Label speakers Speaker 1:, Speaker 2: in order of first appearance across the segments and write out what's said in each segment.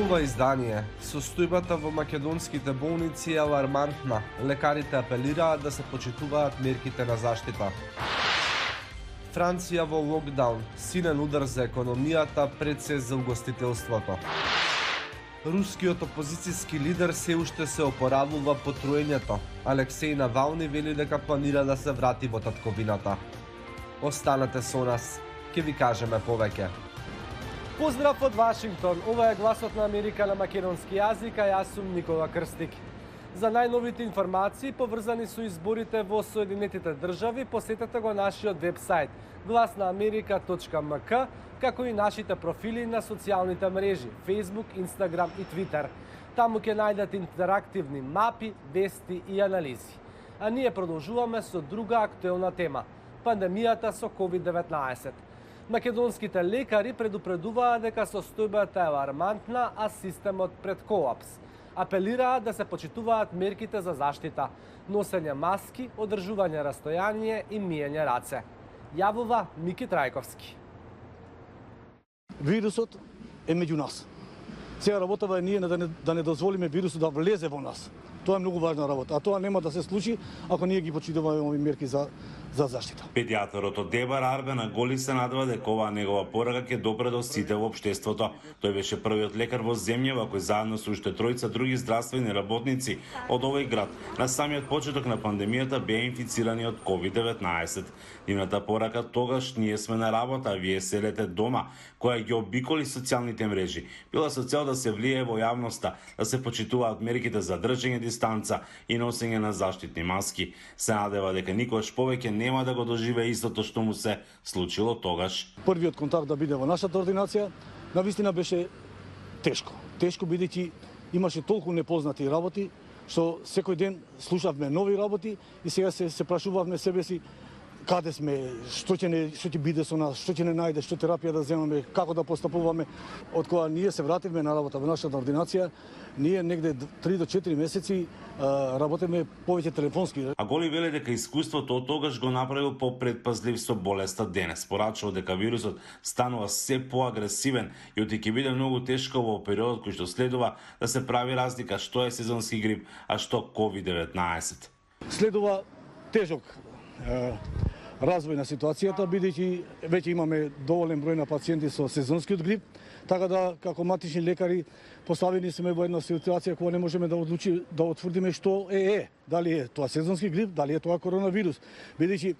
Speaker 1: Збунува издание. Состојбата во македонските болници е алармантна. Лекарите апелираат да се почитуваат мерките на заштита. Франција во локдаун. Силен удар за економијата, пред се за угостителството. Рускиот опозицијски лидер се уште се опоравува по троењето. Алексеј Навални вели дека планира да се врати во татковината. Останете со нас, ќе ви кажеме повеќе.
Speaker 2: Поздрав од Вашингтон, ова е гласот на Америка на македонски јазик, а јас сум Никола Крстик. За најновите информации поврзани со изборите во Соединетите држави, посетете го нашиот вебсайт glasnaamerika.mk, како и нашите профили на социјалните мрежи Facebook, Instagram и Twitter. Таму ќе најдете интерактивни мапи, вести и анализи. А ние продолжуваме со друга актуелна тема – пандемијата со COVID-19. Македонските лекари предупредуваат дека состојбата е алармантна, а системот пред колапс. Апелираат да се почитуваат мерките за заштита, носење маски, одржување растојание и миење раце. Јавува Мики Трајковски.
Speaker 3: Вирусот е меѓу нас. Сега работава е ние да не дозволиме вирусот да влезе во нас. Тоа е многу важна работа, а тоа нема да се случи ако ние ги почитуваме овие мерки за заштита.
Speaker 4: Педијатрот од Дебар Арбен Голи се надева дека оваа негова порака ќе допре до сите во општеството. Тој беше првиот лекар во земјава кој заедно со уште тројца други здравствени работници од овој град на самиот почеток на пандемијата беа инфицирани од COVID-19. Нивната порака тогаш ние сме на работа, а вие селете дома, која ги обиколи социјалните мрежи, била со цел да се влие во јавноста, да се почитуваат мерките за држење дистанца и носење на заштитни маски. Се надева дека никогаш повеќе нема да го доживее истото што му се случило тогаш.
Speaker 3: Првиот контакт да биде во нашата ординација, навистина беше тешко. Тешко бидејќи имаше толку непознати работи, што секој ден слушавме нови работи и сега се прашувавме себе си каде сме, што ќе биде со нас, што ќе не најде, што терапија да земаме, како да постапуваме. Од кога ние се вративме на работа во нашата ординација, ние негде 3 до 4 месеци работиме повеќе телефонски.
Speaker 4: А Голи вели дека искуството од тогаш го направил попредпазлив со болеста денес. Порачува дека вирусот станува се поагресивен и оти ќе биде многу тешко во периодот кој што следува да се прави разлика што е сезонски грип, а што COVID-19.
Speaker 3: Следува тежок развој на ситуацијата, бидејќи веќе имаме доволен број на пациенти со сезонскиот грип, така да како матични лекари поставени сме во една ситуација кога не можеме да утврдиме што е, дали е тоа сезонски грип, дали е тоа коронавирус, бидејќи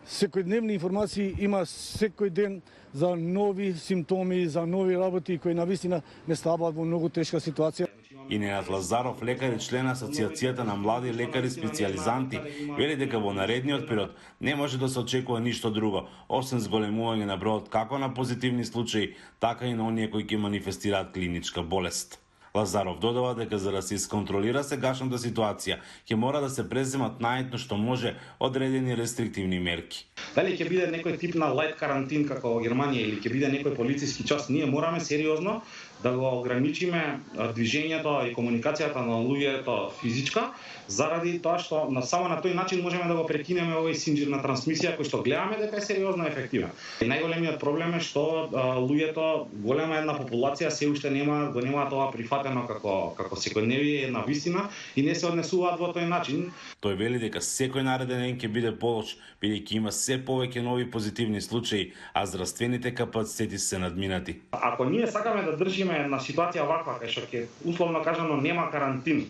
Speaker 3: секојдневни информации има секој ден за нови симптоми, за нови работи кои навистина не ставаат во многу тешка ситуација.
Speaker 4: И Ненад Лазаров, лекар и член на Асоциацијата на млади лекари специјализанти, вели дека во наредниот период не може да се очекува ништо друго, освен зголемување на бројот како на позитивни случаи, така и на оние кои ќе манифестираат клиничка болест. Лазаров додава дека за да се исконтролира сегашната ситуација, ќе мора да се преземат најетно што може одредени рестриктивни мерки.
Speaker 5: Дали ќе биде некој тип на лајт карантин како во Германија или ќе биде некој полициски час, ние мораме сериозно да го ограничиме движењето и комуникацијата на луѓето физичка, заради тоа што само на тој начин можеме да го прекинеме овој синџир на трансмисија кој што гледаме дека е сериозно ефективен. Најголемиот проблем е што луѓето, голема една популација се уште нема тоа прифатено како секојдневие на вистина и не се однесуваат во тој начин.
Speaker 4: Тој вели дека секој нареден ден ќе биде полош, бидејќи има се повеќе нови позитивни случаи, а здравствените капацитети се надминати.
Speaker 5: Ако ние сакаме да држиме на ситуација ваква, кај што ќе условно кажано нема карантин,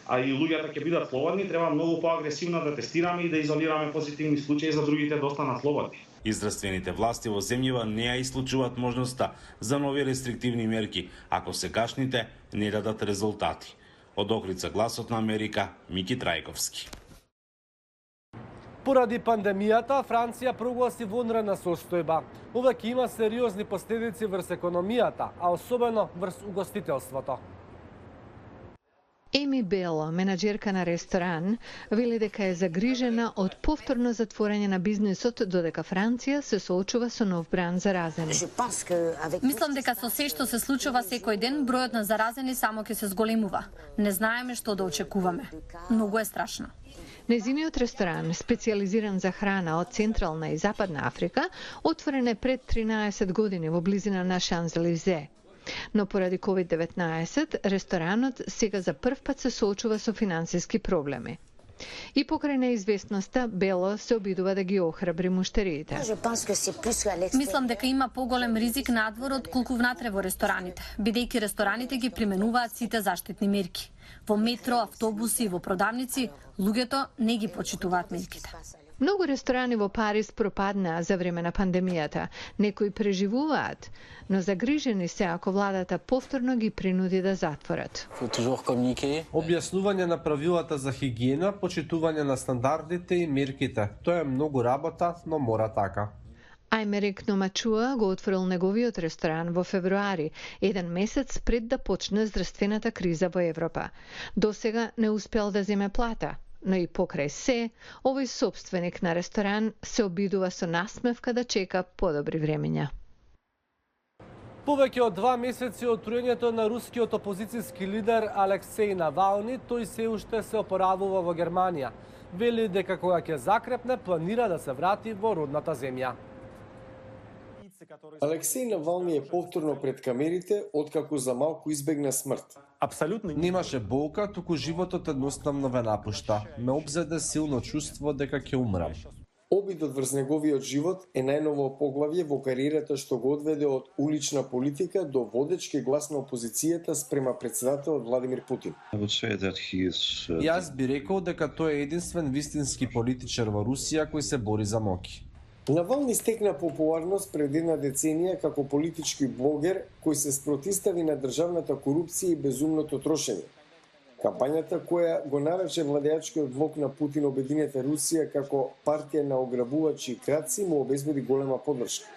Speaker 5: а и луѓето ќе бидат слободни, треба многу поагресивно да тестираме и да изолираме позитивни случаи за другите да останат слободни.
Speaker 4: И здравствените власти во земјава не ја исклучуваат можноста за нови рестриктивни мерки, ако сегашните не дадат резултати. Од Охрица, гласот на Америка, Мики Трајковски.
Speaker 2: Поради пандемијата, Франција прогласи вонредна состојба. Ова ќе има сериозни последици врз економијата, а особено врз угостителството.
Speaker 6: Еми Бел, менаџерка на ресторан, вели дека е загрижена од повторно затворање на бизнисот додека Франција се соочува со нов бран заразени.
Speaker 7: Мислам дека со се што се случува секој ден, бројот на заразени само ќе се зголемува. Не знаеме што да очекуваме. Многу е страшно.
Speaker 6: Незиниот ресторан, специализиран за храна од Централна и Западна Африка, отворен е пред 13 години во близина на Шанзелизе. Но поради COVID-19, ресторанот сега за прв пат се соочува со финансиски проблеми. И покрај неизвестноста, Бело се обидува да ги охрабри муштериите.
Speaker 7: Мислам дека има поголем ризик надвор отколку внатре во рестораните, бидејќи рестораните ги применуваат сите заштитни мерки. Во метро, автобуси и во продавници, луѓето не ги почитуваат мерките.
Speaker 6: Многу ресторани во Париз пропаднаа за време на пандемијата. Некои преживуваат, но загрижени се ако владата повторно ги принуди да затворат.
Speaker 2: Објаснување на правилата за хигиена, почитување на стандардите и мерките. Тоа е многу работа, но мора така.
Speaker 6: Ајмерик Номачуа го отворил неговиот ресторан во февруари, еден месец пред да почне здравствената криза во Европа. Досега не успел да земе плата, но и покрај се, овој сопственик на ресторан се обидува со насмевка да чека подобри времења.
Speaker 2: Повеќе од 2 месеци од труењето на рускиот опозицијски лидер Алексеј Навални, тој се уште се опоравува во Германија. Вели дека кога ќе закрепне, планира да се врати во родната земја.
Speaker 8: Алексеј Навални е повторно пред камерите, откако за малку избегна смрт.
Speaker 1: Немаше болка, туку животот едноставно ве напушта. Ме обзеде силно чувство дека ќе умрам.
Speaker 8: Обидот врз неговиот живот е најново поглавје во кариерата што го одведе од улична политика до водечки глас на опозицијата спрема председателот Владимир Путин.
Speaker 1: Јас би рекол дека тој е единствен вистински политичар во Русија кој се бори за моќ.
Speaker 8: Навални стекна популарност пред една деценија како политички блогер кој се спротистави на државната корупција и безумното трошење. Кампањата која го нарече владеачкиот блок на Путин Обединета Русија како партија на ограбувачи и крадци му обезбеди голема поддршка.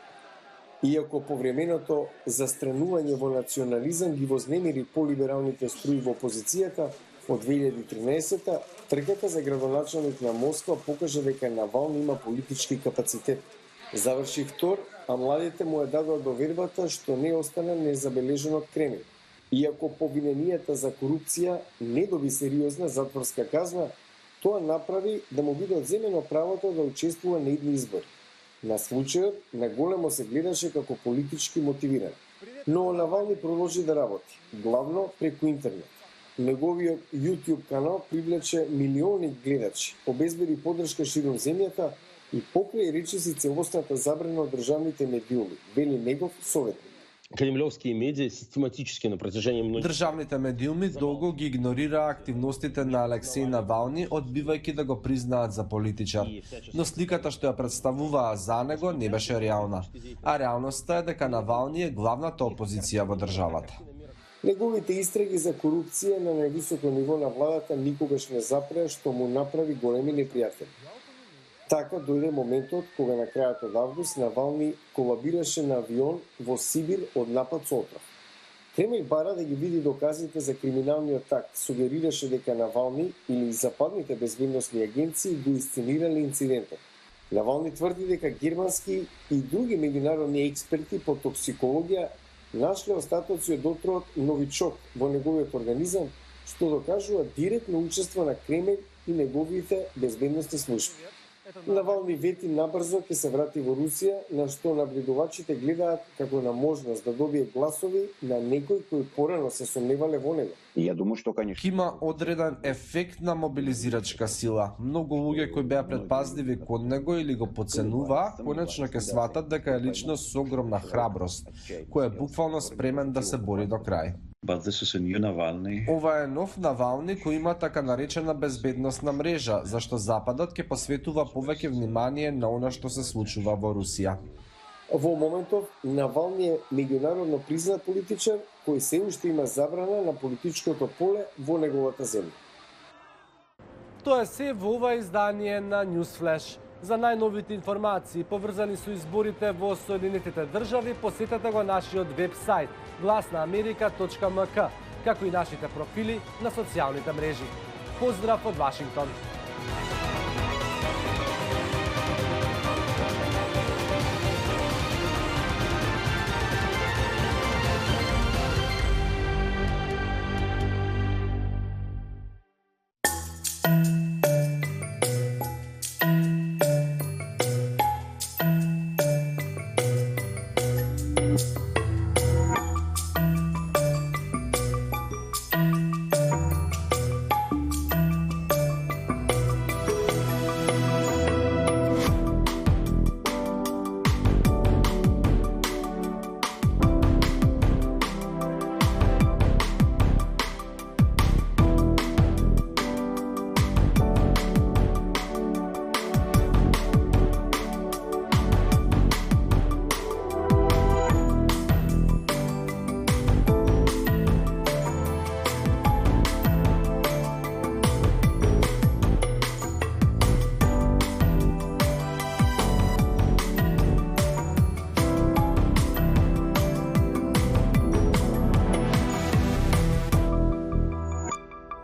Speaker 8: Иако повременото застранување во национализам ги вознемири полибералните струи во опозицијата, од 2013-та, трката за градоначалник на Москва покажа дека Навални има политички капацитет. Заврши втор, а младите му ја дадоа довербата што не остана незабележен од Кремљ. Иако повиненијата за корупција не доби сериозна затворска казна, тоа направи да му биде одземено правото да учествува на идни избори. На случајот на големо се гледаше како политички мотивиран. Но Навални продолжи да работи, главно преку интернет. Неговиот YouTube канал привлече милиони гледачи, обезбеди поддршка широм земјата и покрај речиси целосната забрана од државните медиуми, вели негов советник.
Speaker 9: Кремлевские медиа систематически на протяжении многих...
Speaker 1: Државните медиуми долго ги игнорираа активностите на Алексеј Навални, одбивајќи да го признаат за политичар. Но сликата што ја представуваа за него не беше реална. А реалноста е дека Навални е главната опозиција во државата.
Speaker 8: Неговите истраги за корупција на највисоко ниво на владата никогаш не запреа што му направи големи непријатели. Така дојде моментот кога на крајот од август Навални колабираше на авион во Сибир од напад со отров. Кремљ бара да ги види доказите за криминалниот акт, сугерираше дека Навални или западните безбедносни агенции гоисценирале инцидентот. Навални тврди дека германски и други меѓународни експерти по токсикологија нашле остатоци од отровот новичок во неговиот организам, што докажува директно учество на Кремљ и неговите безбедносни служби. Навални вети набрзо ќе се врати во Русија, на што наблюдувачите гледаат како на можност да добие гласови на некои кои порано се сомневале во него.
Speaker 1: Има одреден ефект на мобилизирачка сила. Многу луѓе кои беа предпазливи кон него или го подценуваа, конечно ќе сватат дека е личност со огромна храброст, кој е буквално спремен да се бори до крај. Ова е нов Навални кој има така наречена безбедносна мрежа, зашто Западот ќе посветува повеќе внимание на она што се случува во Русија.
Speaker 8: Во моментов, Навални е меѓународно признат политичар кој се уште има забрана на политичкото поле во неговата земја.
Speaker 2: Тоа е се во ова издание на Newsflash. За најновите информации поврзани со изборите во Соединетите држави, посетете го нашиот веб-сайт glasnaamerika.mk, како и нашите профили на социјалните мрежи. Поздрав од Вашингтон!